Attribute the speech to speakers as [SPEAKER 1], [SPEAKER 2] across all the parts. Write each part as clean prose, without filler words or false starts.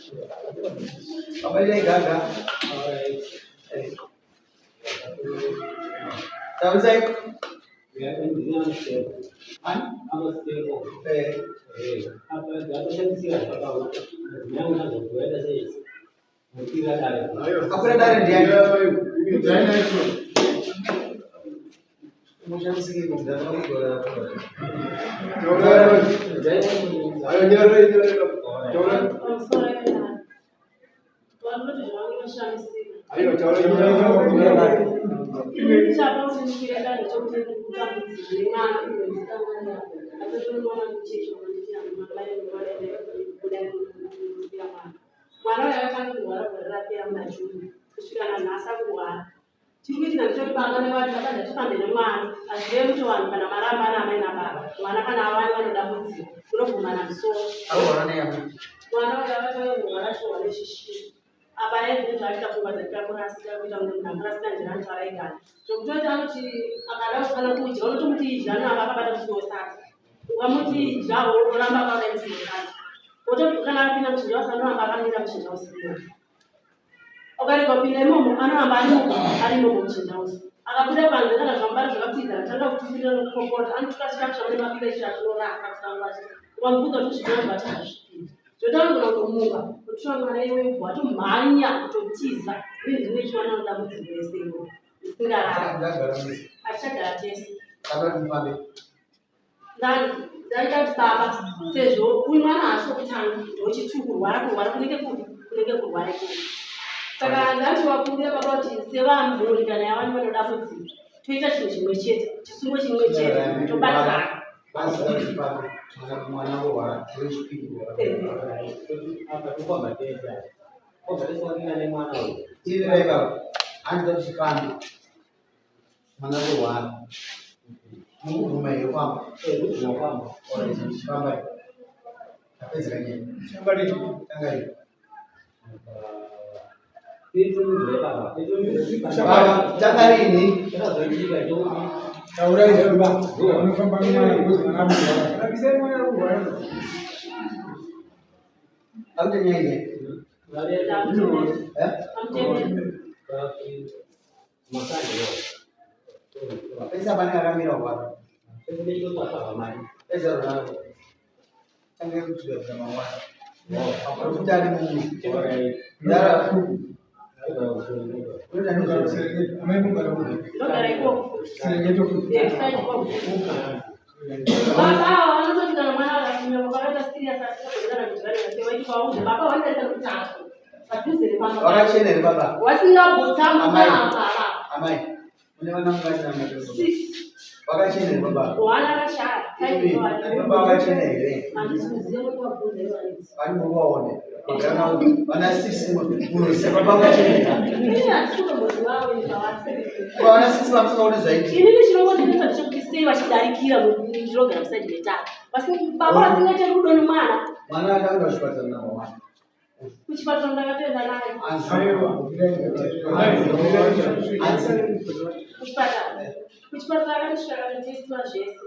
[SPEAKER 1] Apa ini gaga? Tahu saya? An? Apa dari dia? Macam segi benda tu Chini tunachopanga ni watu hapa tunataka ndio maana azile mtu ana maramba na maana baba maana kana wale wanadamuzi kuna na mso au wanaona yapi wana watu wanasho wanashishi aba yeye ndio atakuwa kwa hasa kwa mtu na rasta ndio anataka tukutoa mti akala kana kuja wale tumti jana baba baada ya sasa wamuti jao olamba baba ndio sasa wote kana pina mtu jao sana baba ndio mshinda usiku okari kopile momo anahamba ari momo mchindaosi akabuda kwanza kana zvambara zvakapfiza tanga kutufira nokukokota anotukasika zvamune mapira izvatoraka kusangazi wambuka tuzvinamba tazvipinda zvotanga kunomunga kutsva mwana iwe watomhanya kutotiza zvine chwana ndambudziko resero isingarara achagara tese ndani ndaita baba sezvo uyu mwana asokutanga ndochitukurwara kurwara kunenge kurwara saka ndati wakumbira baba kuti sevanhu kana yavani vanoda kuti toita chinhu chimwe chete chisungo chimwe chete tobatsirana basi mwana warwara tochipiri apa tokwamba tesa ogariswa ne mwana uyu tireka anza kuchifamba mwana warwara munguvuma here kwamba kwamba chifamba apedza kanyenya tangari Jakarini, kuchipatara ndakatoenda naye kuchipatara akatosvika akatotesitwa zvese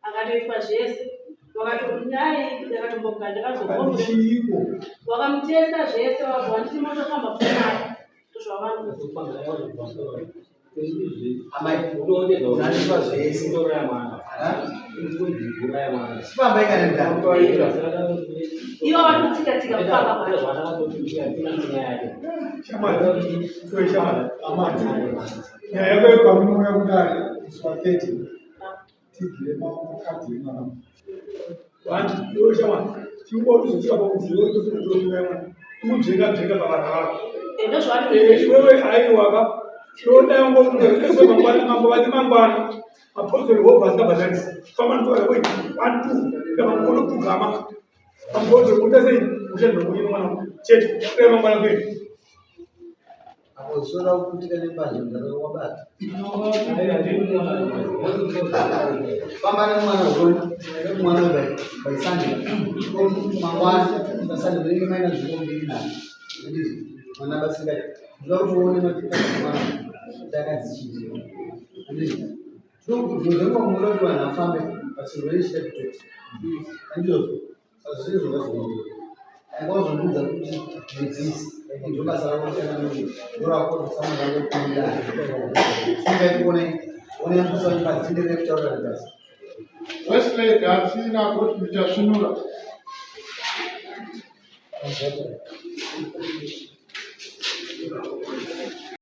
[SPEAKER 1] akatoitwa zvese wakatomunyaye ndakatomboka ndakazogomba wakamutesta zvese wabva nditi motofamba kunaye ivo varikutsikatsika kufamba
[SPEAKER 2] nyaya yako yepamunouya kudai usipaketi tigire makati emwana vanti iwe shamwari chimbotuzosvika pakuziwetototoiwa umujengajenge pavanhu vako iwewe aiwaka todayangomangwani mapozori wobvasingabhadharisi famanotora wei 1 2 kamangonokugama pambozori utasei ushandokunyina mwana chete kure mangwana kwedu
[SPEAKER 1] Sura ukutika nebandla ndakawabata. Pambana mwana baisandi. Mangwana basandi bali maina zvombiri na. Mwana basinga. Ndikuone matika mwana. Ndakazichira. Ndizvo muroti vanhu afambe pachirwere chitatu. Andizvo. Sazvizvo ngazvino.
[SPEAKER 3] angozonudza kuti nedzisi ndo basa rako ndorapo samazange kuenda singaikuone unembusa ipatindire kutaura nebasa
[SPEAKER 4] Wesley Gatsina kuti ndichasvinura